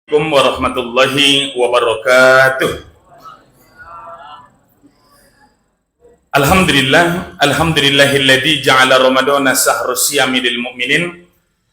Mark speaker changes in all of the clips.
Speaker 1: Assalamualaikum warahmatullahi wabarakatuh. Alhamdulillahilladzi ja'ala ramadhana sahra siyami lil mu'minin.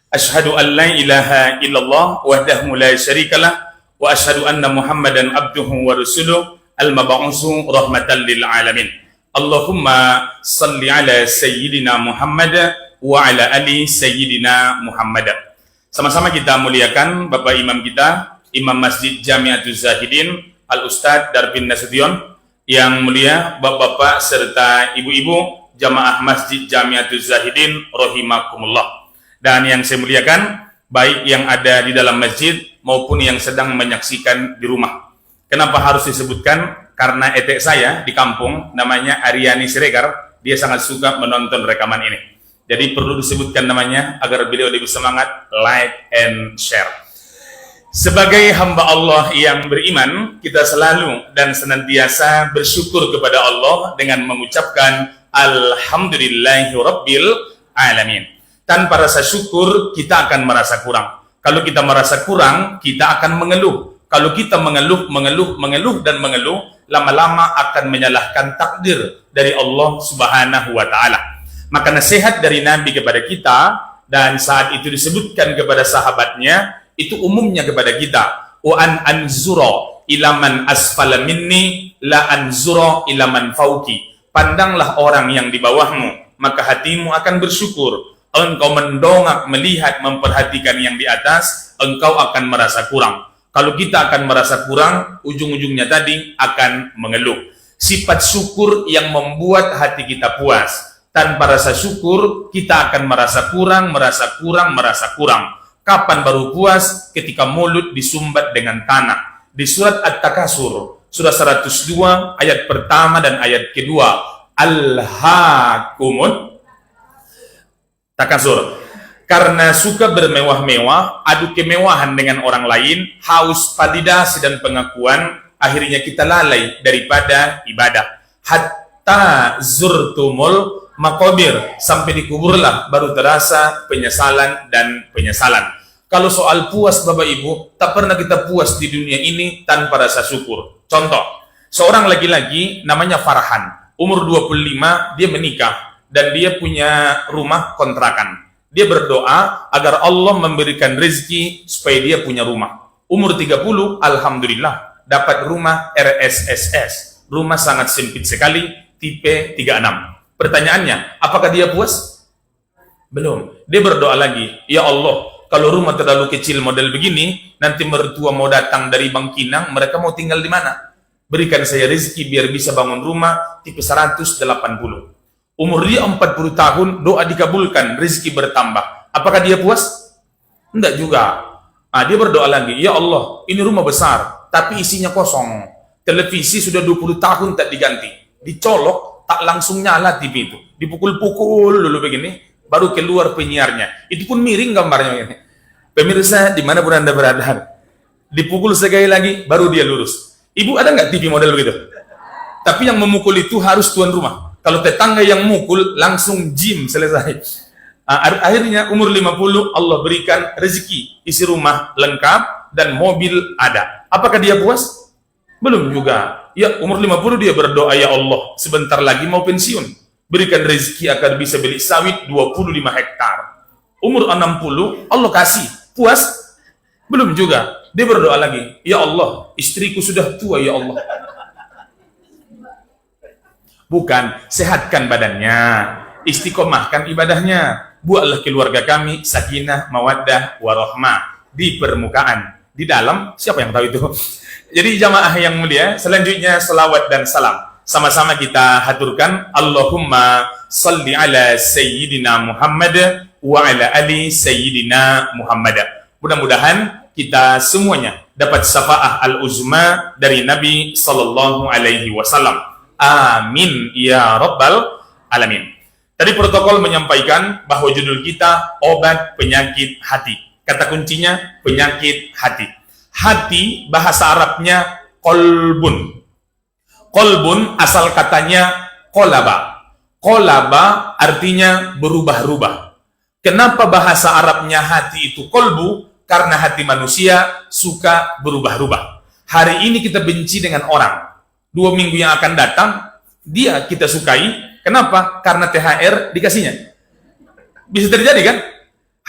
Speaker 1: Asyhadu an la ilaha illallah wahdahu la syarikalah wa asyhadu anna Muhammadan abduhu wa rasuluh al-mab'utsu rahmatan lil alamin. Allahumma shalli ala sayyidina Muhammad wa ala ali sayyidina Muhammad. Sama-sama kita muliakan Bapak Imam kita, Imam Masjid Jami'atuz Zahidin, Al-Ustadz Darbin Nasution, yang mulia Bapak-bapak serta ibu-ibu jamaah Masjid Jami'atuz Zahidin rahimakumullah. Dan yang saya muliakan, baik yang ada di dalam masjid maupun yang sedang menyaksikan di rumah. Kenapa harus disebutkan? Karena etek saya di kampung namanya Aryani Siregar, dia sangat suka menonton rekaman ini. Jadi perlu disebutkan namanya agar beliau lebih semangat, like and share. Sebagai hamba Allah yang beriman, kita selalu dan senantiasa bersyukur kepada Allah dengan mengucapkan Alhamdulillahirabbil alamin. Tanpa rasa syukur, kita akan merasa kurang. Kalau kita merasa kurang, kita akan mengeluh. Kalau kita mengeluh, lama-lama akan menyalahkan takdir dari Allah Subhanahu wa Ta'ala. Maka nasihat dari Nabi kepada kita, dan saat itu disebutkan kepada sahabatnya, itu umumnya kepada kita. Wa an anzura ila man asfala minni la anzura ila man fauqi. Pandanglah orang yang di bawahmu, maka hatimu akan bersyukur. Engkau mendongak, melihat, memperhatikan yang di atas, engkau akan merasa kurang. Kalau kita akan merasa kurang, ujung-ujungnya tadi akan mengeluh. Sifat syukur yang membuat hati kita puas. Tanpa rasa syukur, kita akan merasa kurang. Kapan baru puas? Ketika mulut disumbat dengan tanah. Di surat At-Takasur, surah 102, ayat pertama dan ayat kedua. Alhaakumut takasur. Karena suka bermewah-mewah, adu kemewahan dengan orang lain, haus validasi dan pengakuan, akhirnya kita lalai daripada ibadah. Hatta zurtumul makobir, sampai dikuburlah baru terasa penyesalan dan penyesalan. Kalau soal puas Bapak Ibu, tak pernah kita puas di dunia ini tanpa rasa syukur. Contoh, seorang laki-laki namanya Farhan, umur 25, dia menikah dan dia punya rumah kontrakan. Dia berdoa agar Allah memberikan rezeki supaya dia punya rumah. Umur 30, alhamdulillah dapat rumah RSSS. Rumah sangat sempit sekali, tipe 36. Pertanyaannya, apakah dia puas? Belum. Dia berdoa lagi, ya Allah, kalau rumah terlalu kecil model begini, nanti mertua mau datang dari Bangkinang, mereka mau tinggal di mana? Berikan saya rezeki biar bisa bangun rumah tipe 180. Umur dia 40 tahun, doa dikabulkan, rezeki bertambah. Apakah dia puas? Enggak juga. Dia berdoa lagi, ya Allah, ini rumah besar, tapi isinya kosong. Televisi sudah 20 tahun tak diganti. Dicolok, tak langsung nyala TV itu. Dipukul-pukul dulu begini, baru keluar penyiarnya. Itu pun miring gambarnya begini. Pemirsa, dimanapun Anda berada, dipukul sekali lagi, baru dia lurus. Ibu ada nggak TV model begitu? Tapi yang memukul itu harus tuan rumah. Kalau tetangga yang mukul, langsung gym selesai. Akhirnya umur 50, Allah berikan rezeki, isi rumah lengkap, dan mobil ada. Apakah dia puas? Belum juga. Ya, umur 50 dia berdoa, ya Allah, sebentar lagi mau pensiun. Berikan rezeki agar bisa beli sawit 25 hektar. Umur 60, Allah kasih. Puas? Belum juga. Dia berdoa lagi, ya Allah, istriku sudah tua, ya Allah. Bukan, sehatkan badannya, istiqomahkan ibadahnya, buatlah keluarga kami sakinah, mawaddah, warahmah di permukaan, di dalam, siapa yang tahu itu? Jadi jamaah yang mulia, selanjutnya selawat dan salam. Sama-sama kita haturkan, Allahumma salli ala sayyidina Muhammad wa ala ali sayyidina Muhammad. Mudah-mudahan kita semuanya dapat syafaah al-uzma dari Nabi sallallahu alaihi wasallam. Amin ya rabbal alamin. Tadi protokol menyampaikan bahwa judul kita obat penyakit hati. Kata kuncinya penyakit hati. Hati bahasa Arabnya kolbun. Kolbun asal katanya kolaba. Kolaba artinya berubah-ubah. Kenapa bahasa Arabnya hati itu kolbu? Karena hati manusia suka berubah-ubah. Hari ini kita benci dengan orang, 2 minggu yang akan datang dia kita sukai. Kenapa? Karena THR dikasihnya. Bisa terjadi kan?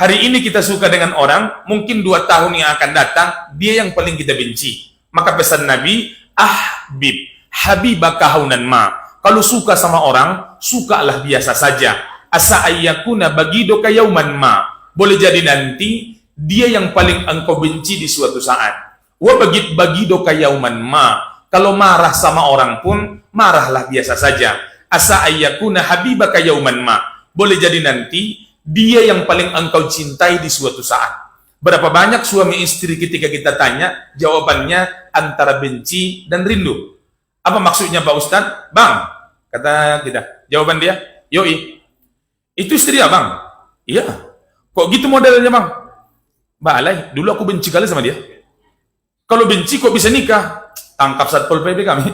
Speaker 1: Hari ini kita suka dengan orang, mungkin 2 tahun yang akan datang dia yang paling kita benci. Maka pesan Nabi, ahbib habibaka haunan ma. Kalau suka sama orang, sukalah biasa saja. Asa ayyakuna bagidoka yauman ma. Boleh jadi nanti dia yang paling engkau benci di suatu saat. Wa bagidoka yauman ma. Kalau marah sama orang pun, marahlah biasa saja. Asa ayyakuna habibaka yauman ma. Boleh jadi nanti dia yang paling engkau cintai di suatu saat. Berapa banyak suami istri ketika kita tanya, jawabannya antara benci dan rindu. Apa maksudnya Pak Ustadz? Bang, kata kita. Jawaban dia, yoi. Itu istri abang? Iya. Kok gitu modelnya bang? Mbak Alay, dulu aku benci kali sama dia. Kalau benci kok bisa nikah? Tangkap Satpol PP kami.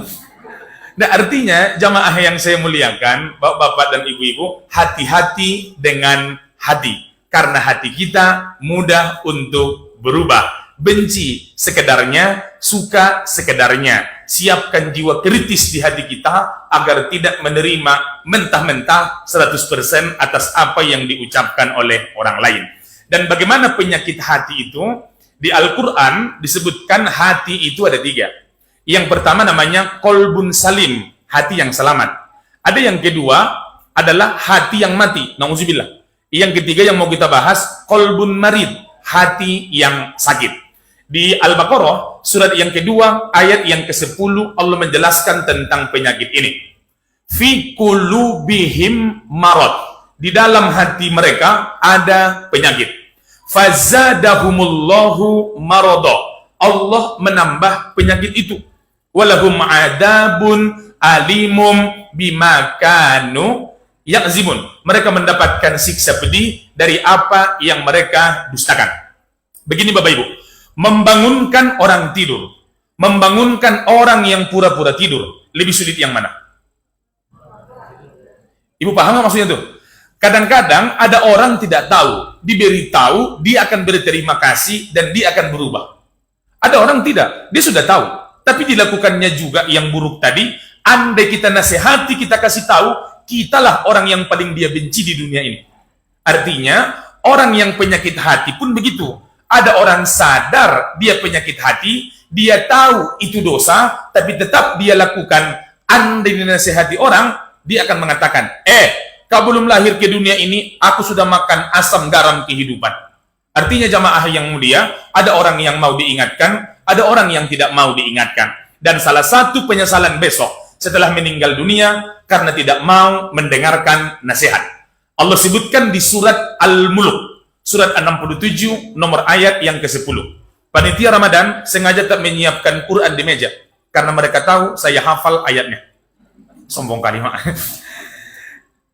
Speaker 1: Nah artinya jamaah yang saya muliakan, bapak-bapak dan ibu-ibu, hati-hati dengan hati. Karena hati kita mudah untuk berubah. Benci sekedarnya, suka sekedarnya. Siapkan jiwa kritis di hati kita agar tidak menerima mentah-mentah 100% atas apa yang diucapkan oleh orang lain. Dan bagaimana penyakit hati itu? Di Al-Quran disebutkan hati itu ada 3. Yang pertama namanya kolbun salim, hati yang selamat. Ada yang kedua adalah hati yang mati, na'udzubillah. Yang ketiga yang mau kita bahas, kolbun marid, hati yang sakit. Di Al-Baqarah, surat yang kedua, ayat yang ke-10, Allah menjelaskan tentang penyakit ini. Fi qulubihim marad. Di dalam hati mereka ada penyakit. Fazadahumullahu marada. Allah menambah penyakit itu. Walahum adabun alimum bima kanu yakzimun. Mereka mendapatkan siksa pedih dari apa yang mereka dustakan. Begini Bapak Ibu, membangunkan orang tidur, membangunkan orang yang pura-pura tidur, lebih sulit yang mana? Ibu paham nggak maksudnya tuh? Kadang-kadang ada orang tidak tahu, diberi tahu, dia akan berterima kasih dan dia akan berubah. Ada orang tidak, dia sudah tahu, tapi dilakukannya juga yang buruk tadi. Andai kita nasihati, kita kasih tahu, kitalah orang yang paling dia benci di dunia ini. Artinya, orang yang penyakit hati pun begitu. Ada orang sadar dia penyakit hati, dia tahu itu dosa, tapi tetap dia lakukan. Andai dinasihati orang, dia akan mengatakan, kau belum lahir ke dunia ini, aku sudah makan asam garam kehidupan. Artinya jamaah yang mulia, ada orang yang mau diingatkan, ada orang yang tidak mau diingatkan. Dan salah satu penyesalan besok setelah meninggal dunia karena tidak mau mendengarkan nasihat. Allah sebutkan di surat Al-Mulk, surat 67, nomor ayat yang ke-10. Panitia Ramadan sengaja tak menyiapkan Quran di meja karena mereka tahu saya hafal ayatnya. Sombong kali mak.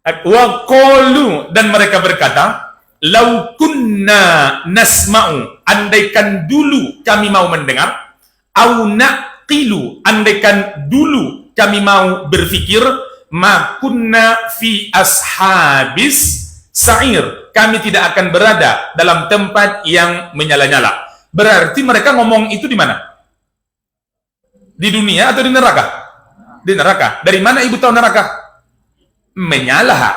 Speaker 1: Wa qalu, dan mereka berkata, lau kunna nasma'u, andaikan dulu kami mau mendengar, au naqilu, andaikan dulu kami mau berfikir, ma kunna fi ashabis sa'ir, kami tidak akan berada dalam tempat yang menyala-nyala. Berarti mereka ngomong itu di mana? Di dunia atau di neraka? Di neraka. Dari mana ibu tahu neraka? Menyala.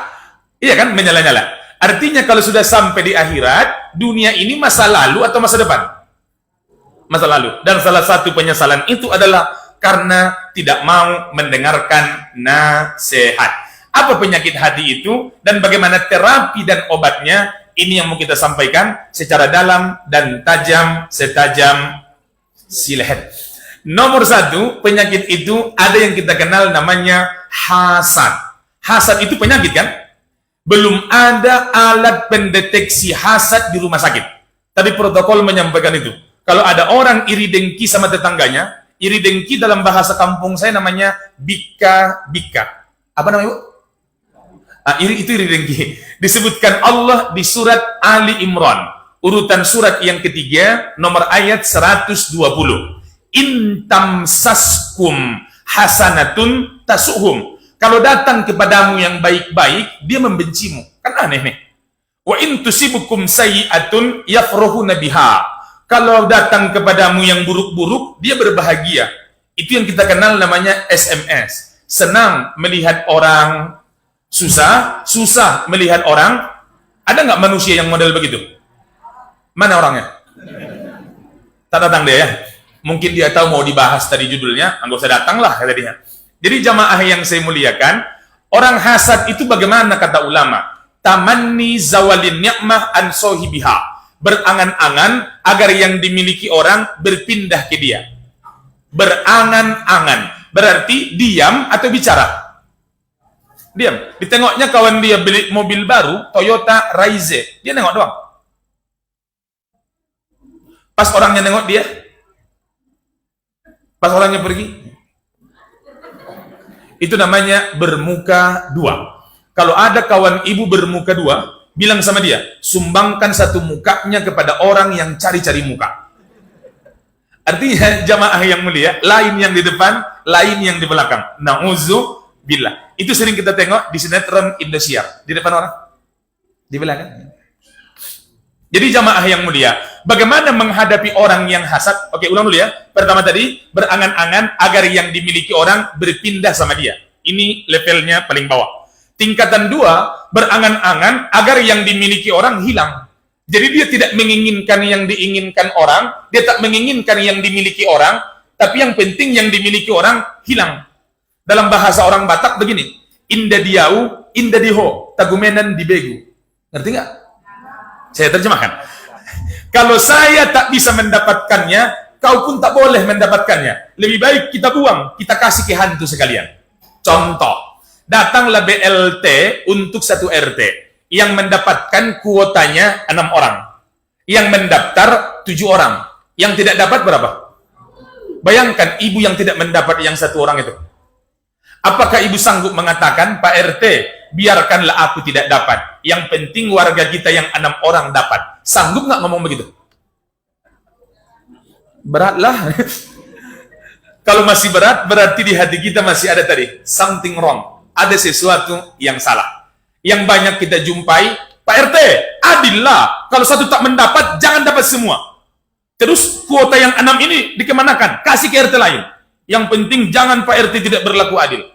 Speaker 1: Iya kan, menyala-nyala. Artinya kalau sudah sampai di akhirat, dunia ini masa lalu atau masa depan? Masa lalu. Dan salah satu penyesalan itu adalah karena tidak mau mendengarkan nasihat. Apa penyakit hati itu dan bagaimana terapi dan obatnya? Ini yang mau kita sampaikan secara dalam dan tajam setajam silet. Nomor 1, penyakit itu ada yang kita kenal namanya hasad. Hasad itu penyakit kan? Belum ada alat pendeteksi hasad di rumah sakit. Tapi protokol menyampaikan itu. Kalau ada orang iri dengki sama tetangganya, iri dengki dalam bahasa kampung saya namanya bika-bika. Apa namanya, Bu? Iri itu iri dengki. Disebutkan Allah di surat Ali Imran, urutan surat yang ketiga, nomor ayat 120. Intamsaskum hasanatun tasuhum. Kalau datang kepadamu yang baik-baik, dia membencimu. Kan aneh nih. Wa intusibukum sayyi'atun yafrahuna biha. Kalau datang kepadamu yang buruk-buruk, dia berbahagia. Itu yang kita kenal namanya SMS. Senang melihat orang susah, susah melihat orang. Ada nggak manusia yang model begitu? Mana orangnya? Tak datang dia ya. Mungkin dia tahu mau dibahas tadi judulnya, nggak usah datang lah kata dia. Jadi jamaah yang saya muliakan, orang hasad itu bagaimana kata ulama? Tamanni zawalin ni'mah an sohibiha. Berangan-angan agar yang dimiliki orang berpindah ke dia. Berangan-angan berarti diam atau bicara? Diam. Ditengoknya kawan dia beli mobil baru Toyota Raize, dia nengok doang. Pas orangnya nengok dia, pas orangnya pergi, itu namanya bermuka dua. Kalau ada kawan ibu bermuka dua, bilang sama dia, sumbangkan satu mukanya kepada orang yang cari-cari muka. Artinya jamaah yang mulia, lain yang di depan, lain yang di belakang. Na'udzubillah. Itu sering kita tengok di sinetron Indosiar. Di depan orang, di belakang. Jadi jamaah yang mulia, bagaimana menghadapi orang yang hasad? Oke, ulang dulu ya. Pertama tadi, berangan-angan agar yang dimiliki orang berpindah sama dia. Ini levelnya paling bawah. Tingkatan dua, berangan-angan agar yang dimiliki orang hilang. Jadi dia tidak menginginkan yang diinginkan orang, dia tak menginginkan yang dimiliki orang, tapi yang penting yang dimiliki orang hilang. Dalam bahasa orang Batak begini, inda diau, inda diho, tagumenan dibegu. Ngerti nggak? Saya terjemahkan. Kalau saya tak bisa mendapatkannya, kau pun tak boleh mendapatkannya. Lebih baik kita buang, kita kasih ke hantu sekalian. Contoh. Datanglah BLT untuk satu RT yang mendapatkan kuotanya 6 orang, yang mendaftar 7 orang, yang tidak dapat berapa? Bayangkan ibu yang tidak mendapat yang 1 orang itu. Apakah ibu sanggup mengatakan, Pak RT, biarkanlah aku tidak dapat, yang penting warga kita yang 6 orang dapat? Sanggup nggak ngomong begitu? Beratlah. Kalau masih berat, berarti di hati kita masih ada tadi something wrong. Ada sesuatu yang salah. Yang banyak kita jumpai, Pak RT, adillah. Kalau satu tak mendapat, jangan dapat semua. Terus kuota yang 6 ini dikemanakan? Kasih ke RT lain. Yang penting jangan Pak RT tidak berlaku adil.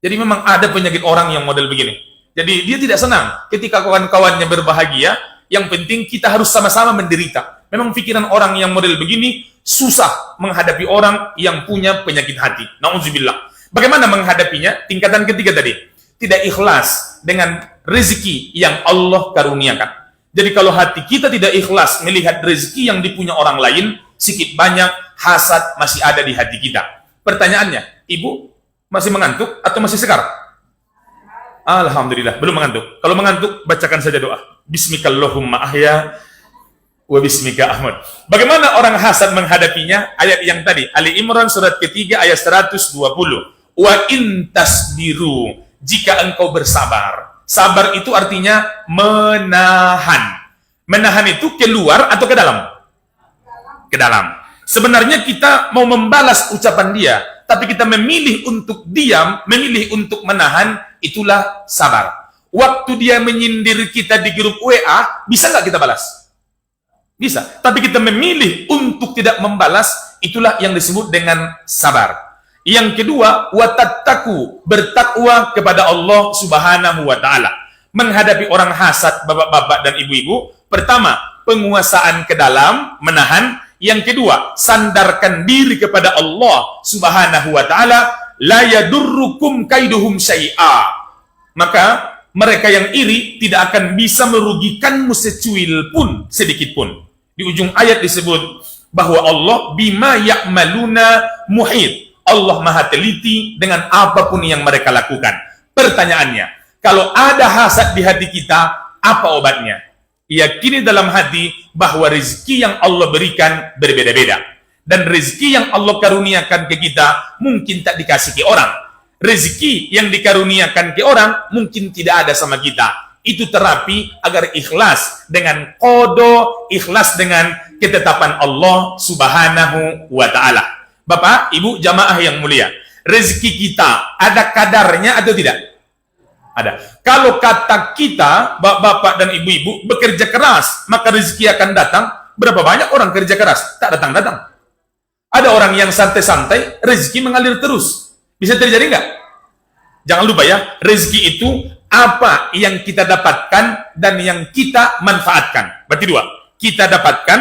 Speaker 1: Jadi memang ada penyakit orang yang model begini. Jadi dia tidak senang ketika kawan-kawannya berbahagia. Yang penting kita harus sama-sama menderita. Memang pikiran orang yang model begini susah menghadapi orang yang punya penyakit hati. Na'udzubillah. Bagaimana menghadapinya? Tingkatan ketiga tadi. Tidak ikhlas dengan rezeki yang Allah karuniakan. Jadi kalau hati kita tidak ikhlas melihat rezeki yang dipunya orang lain, sedikit banyak hasad masih ada di hati kita. Pertanyaannya, ibu masih mengantuk atau masih sekar? Alhamdulillah, belum mengantuk. Kalau mengantuk, bacakan saja doa. Bismikallahumma ahya wa bismika ahmad. Bagaimana orang hasad menghadapinya? Ayat yang tadi, Ali Imran surat ketiga ayat 120. Wa in tasbiru, jika engkau bersabar. Sabar itu artinya menahan. Menahan itu keluar atau ke dalam? Ke dalam. Sebenarnya kita mau membalas ucapan dia, tapi kita memilih untuk diam, memilih untuk menahan, itulah sabar. Waktu dia menyindir kita di grup WA, bisa nggak kita balas? Bisa. Tapi kita memilih untuk tidak membalas, itulah yang disebut dengan sabar. Yang kedua, watattaku, bertakwa kepada Allah Subhanahu wa taala. Menghadapi orang hasad, bapak-bapak dan ibu-ibu, pertama, penguasaan ke dalam, menahan. Yang kedua, sandarkan diri kepada Allah Subhanahu wa taala, la yadurrukum kaiduhum syai'a. Maka mereka yang iri tidak akan bisa merugikanmu secuil pun, sedikit pun. Di ujung ayat disebut bahwa Allah bima ya'maluna muhit. Allah maha teliti dengan apapun yang mereka lakukan. Pertanyaannya, kalau ada hasad di hati kita, apa obatnya? Yakini dalam hati bahwa rezeki yang Allah berikan berbeda-beda. Dan rezeki yang Allah karuniakan ke kita mungkin tak dikasih ke orang. Rezeki yang dikaruniakan ke orang mungkin tidak ada sama kita. Itu terapi agar ikhlas dengan qada, ikhlas dengan ketetapan Allah Subhanahu wa taala. Bapak, Ibu, jamaah yang mulia, rezeki kita ada kadarnya atau tidak? Ada. Kalau kata kita, bapak dan ibu-ibu, bekerja keras, maka rezeki akan datang, Berapa banyak orang kerja keras, tak datang-datang. Ada orang yang santai-santai, rezeki mengalir terus. Bisa terjadi nggak? Jangan lupa ya, rezeki itu apa yang kita dapatkan dan yang kita manfaatkan. Berarti dua. Kita dapatkan,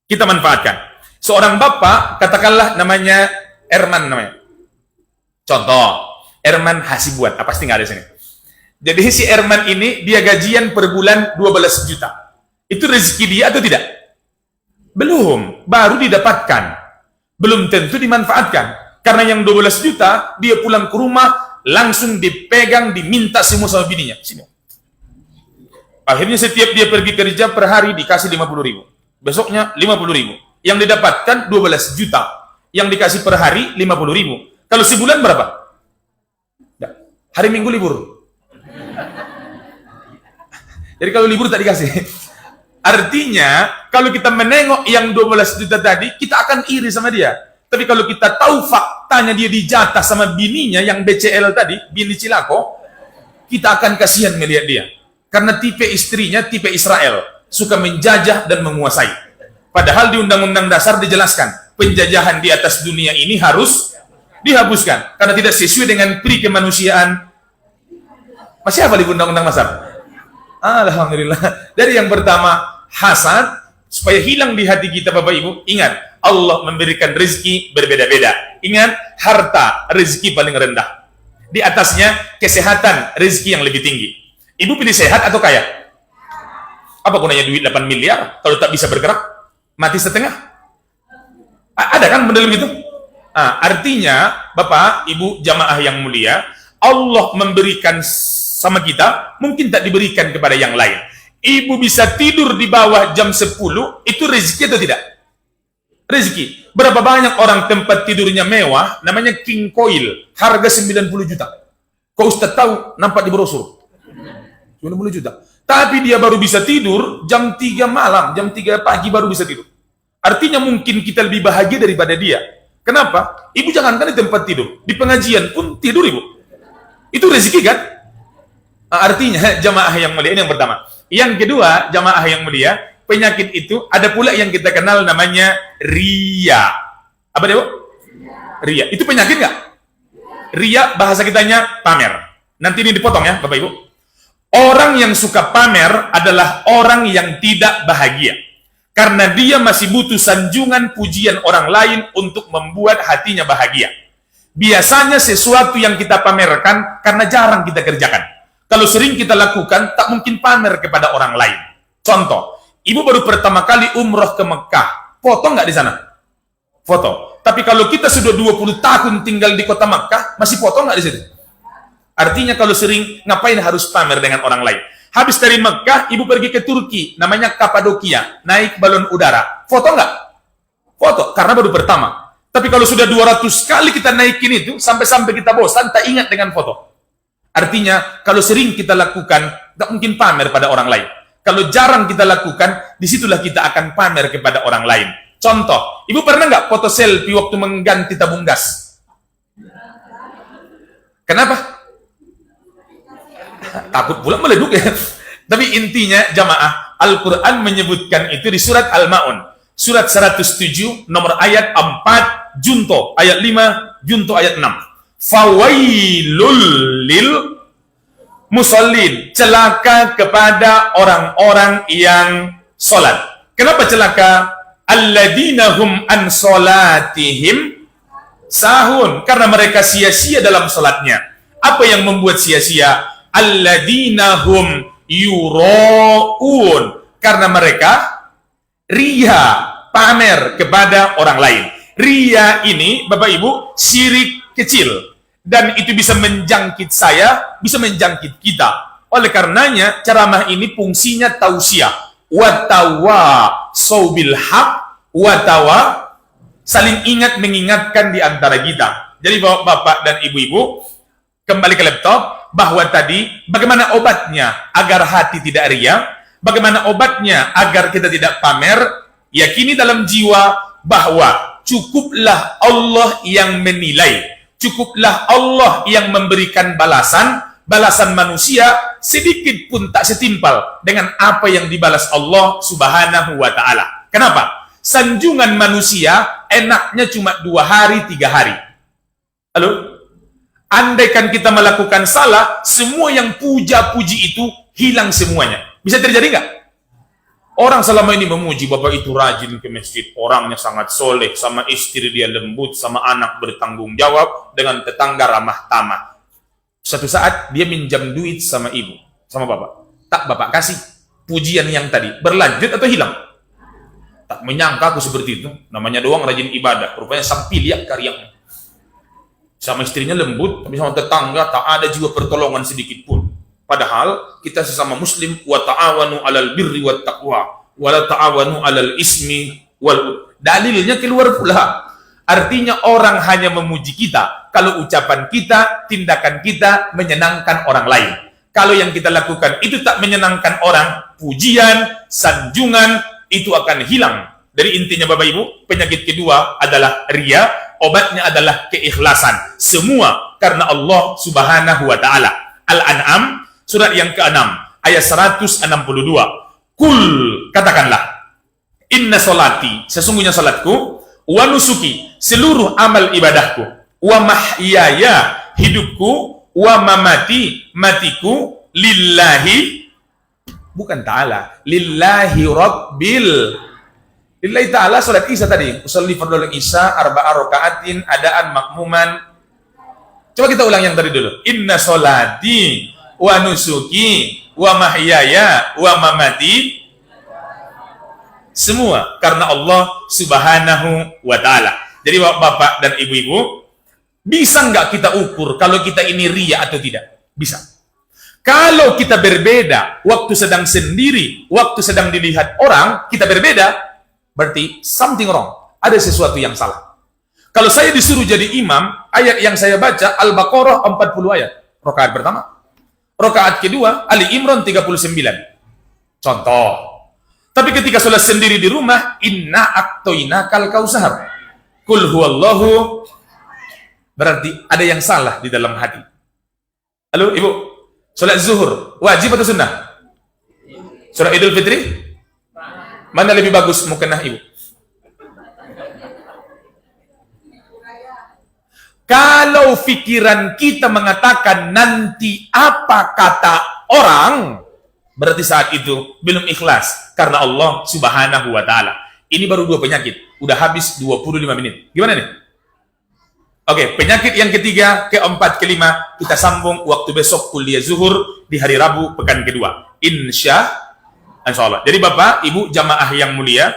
Speaker 1: kita manfaatkan. Seorang bapak, katakanlah namanya Erman namanya. Contoh, Erman Hasibuan. Pasti nggak ada sini. Jadi si Erman ini, dia gajian per bulan 12 juta. Itu rezeki dia atau tidak? Belum. Baru didapatkan. Belum tentu dimanfaatkan. Karena yang 12 juta, dia pulang ke rumah, langsung dipegang, diminta semua sama bininya. Sini. Akhirnya setiap dia pergi kerja per hari dikasih 50.000. Besoknya 50.000. Yang didapatkan 12 juta. Yang dikasih per hari 50.000. Kalau sebulan berapa? Hari Minggu libur. Jadi kalau libur tak dikasih. Artinya, kalau kita menengok yang 12 juta tadi, kita akan iri sama dia. Tapi kalau kita tahu faktanya dia dijatah sama bininya yang BCL tadi, bini Cilako, kita akan kasihan melihat dia. Karena tipe istrinya, tipe Israel. Suka menjajah dan menguasai. Padahal di Undang-Undang Dasar dijelaskan, penjajahan di atas dunia ini harus dihapuskan. Karena tidak sesuai dengan pri kemanusiaan. Masih apa di Undang-Undang Dasar? Alhamdulillah. Dari yang pertama, hasad, supaya hilang di hati kita Bapak Ibu. Ingat, Allah memberikan rezeki berbeda-beda. Ingat, harta rezeki paling rendah. Di atasnya kesehatan rezeki yang lebih tinggi. Ibu pilih sehat atau kaya? Apa gunanya duit 8 miliar kalau tak bisa bergerak? Mati setengah? Ada kan model gitu? Artinya Bapak, Ibu, jamaah yang mulia, Allah memberikan sama kita, mungkin tak diberikan kepada yang lain. Ibu bisa tidur di bawah jam 10, itu rezeki atau tidak? Rezeki. Berapa banyak orang tempat tidurnya mewah, namanya King Coil, harga 90 juta. Kau Ustaz tahu, nampak di brosur. 90 juta. Tapi dia baru bisa tidur jam 3 malam, jam 3 pagi baru bisa tidur. Artinya mungkin kita lebih bahagia daripada dia. Kenapa? Ibu jangankan di tempat tidur, di pengajian pun tidur Ibu. Itu rezeki kan? Artinya jamaah yang mulia, ini yang pertama. Yang kedua, jamaah yang mulia, penyakit itu ada pula yang kita kenal namanya ria. Apa dia, Bu? Ria. Itu penyakit nggak? Ria bahasa kitanya pamer. Nanti ini dipotong ya, Bapak Ibu. Orang yang suka pamer adalah orang yang tidak bahagia. Karena dia masih butuh sanjungan pujian orang lain untuk membuat hatinya bahagia. Biasanya sesuatu yang kita pamerkan karena jarang kita kerjakan. Kalau sering kita lakukan, tak mungkin pamer kepada orang lain. Contoh, Ibu baru pertama kali umroh ke Mekah. Foto nggak di sana? Foto. Tapi kalau kita sudah 20 tahun tinggal di kota Mekah, masih foto nggak di situ? Artinya kalau sering, ngapain harus pamer dengan orang lain? Habis dari Mekah, Ibu pergi ke Turki, namanya Kapadokia, naik balon udara. Foto nggak? Foto, karena baru pertama. Tapi kalau sudah 200 kali kita naikin itu, sampai-sampai kita bosan, tak ingat dengan foto. Artinya, kalau sering kita lakukan, tak mungkin pamer pada orang lain. Kalau jarang kita lakukan, disitulah kita akan pamer kepada orang lain. Contoh, Ibu pernah nggak foto selfie waktu mengganti tabung gas? Kenapa? Takut pula meleduk ya. Tapi intinya jamaah, Al-Quran menyebutkan itu di surat Al-Ma'un. Surat 107, nomor ayat 4, junto ayat 5, junto ayat 6. Fawailul lil musallin. Celaka kepada orang-orang yang sholat. Kenapa celaka? Alladzina hum an sholatihim sahun. Karena mereka sia-sia dalam sholatnya. Apa yang membuat sia-sia? Alladzina hum yura'un. Karena mereka ria, pamer kepada orang lain. Ria ini, Bapak Ibu, syirik kecil. Dan itu bisa menjangkit saya, bisa menjangkit kita. Oleh karenanya, ceramah ini fungsinya tausiah. Watawa saubil haq, watawa saling ingat mengingatkan di antara kita. Jadi Bapak dan Ibu-ibu, kembali ke laptop, bahwa tadi bagaimana obatnya agar hati tidak ria, bagaimana obatnya agar kita tidak pamer. Yakini dalam jiwa bahwa cukuplah Allah yang menilai, cukuplah Allah yang memberikan balasan, balasan manusia sedikit pun tak setimpal dengan apa yang dibalas Allah Subhanahu wa Ta'ala. Kenapa? Sanjungan manusia enaknya cuma 2 hari, 3 hari. Halo? Andaikan kita melakukan salah, semua yang puja-puji itu hilang semuanya. Bisa terjadi nggak? Orang selama ini memuji, bapak itu rajin ke masjid, orangnya sangat soleh, sama istri dia lembut, sama anak bertanggung jawab, dengan tetangga ramah tamah. Suatu saat dia minjam duit sama ibu, sama bapak. Tak bapak kasih. Pujian yang tadi berlanjut atau hilang? Tak menyangka aku seperti itu. Namanya doang rajin ibadah, rupanya sampai lihat karyanya. Sama istrinya lembut, tapi sama tetangga tak ada juga pertolongan sedikit pun. Padahal kita sesama muslim, wa ta'awanu 'alal birri wat taqwa wa la ta'awanu 'alal ismi wal. Dalilnya keluar pula. Artinya orang hanya memuji kita kalau ucapan kita, tindakan kita menyenangkan orang lain. Kalau yang kita lakukan itu tak menyenangkan orang, pujian, sanjungan itu akan hilang. Dari intinya Bapak Ibu, penyakit kedua adalah riya, obatnya adalah keikhlasan. Semua karena Allah Subhanahu wa Ta'ala. Al-An'am surat yang ke-6 ayat 162. Kul, katakanlah, inna solati, sesungguhnya salatku, wa nusuki, seluruh amal ibadahku, wa mahyaya, hidupku, wa mamati, matiku, lillahi, bukan ta'ala, lillahi rabbil, lillahi ta'ala. Salat isya tadi, usalli fardhu isya arba'a raka'atin adaan makmuman. Coba kita ulang yang tadi dulu. Inna solati wa nusuki wa mahyaya wa mamati, semua karena Allah Subhanahu wa Ta'ala. Jadi bapak dan ibu-ibu, bisa nggak kita ukur kalau kita ini riya atau tidak? Bisa. Kalau kita berbeda, waktu sedang sendiri, waktu sedang dilihat orang, kita berbeda, berarti something wrong, ada sesuatu yang salah. Kalau saya disuruh jadi imam, ayat yang saya baca Al-Baqarah 40 ayat, rakaat pertama. Rakaat kedua, Ali Imran 39. Contoh. Tapi ketika sholat sendiri di rumah, inna a'toinakal kausar. Kul huwallahu. Berarti ada yang salah di dalam hati. Halo, Ibu. Sholat zuhur, wajib atau sunnah? Sholat Idul Fitri? Mana lebih bagus mukena Ibu? Kalau pikiran kita mengatakan nanti apa kata orang, berarti saat itu belum ikhlas karena Allah Subhanahu wa Ta'ala. Ini baru 2 penyakit. Udah habis 25 menit. Gimana nih? Oke, penyakit yang ketiga, keempat, kelima, kita sambung waktu besok kuliah zuhur di hari Rabu pekan kedua. Insya Allah. Jadi Bapak, Ibu, jamaah yang mulia,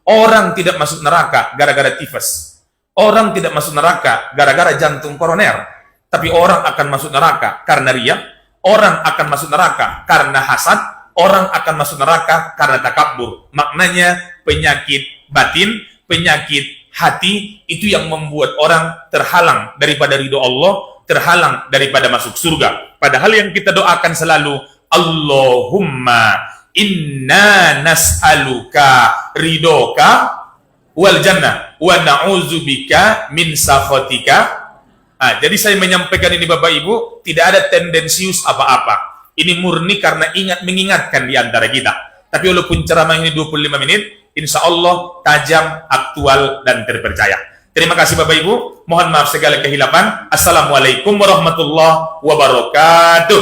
Speaker 1: orang tidak masuk neraka gara-gara tifus. Orang tidak masuk neraka gara-gara jantung koroner, tapi orang akan masuk neraka karena riya, orang akan masuk neraka karena hasad, orang akan masuk neraka karena takabur. Maknanya penyakit batin, penyakit hati itu yang membuat orang terhalang daripada ridho Allah, terhalang daripada masuk surga. Padahal yang kita doakan selalu, Allahumma inna nas'aluka ridhoka wal jannah wa na'udzubika min sakhatika. Jadi saya menyampaikan ini Bapak Ibu tidak ada tendensius apa-apa. Ini murni karena mengingatkan di antara kita. Tapi walaupun ceramah ini 25 menit, insya Allah tajam, aktual, dan terpercaya. Terima kasih Bapak Ibu. Mohon maaf segala kehilapan. Assalamualaikum warahmatullahi wabarakatuh.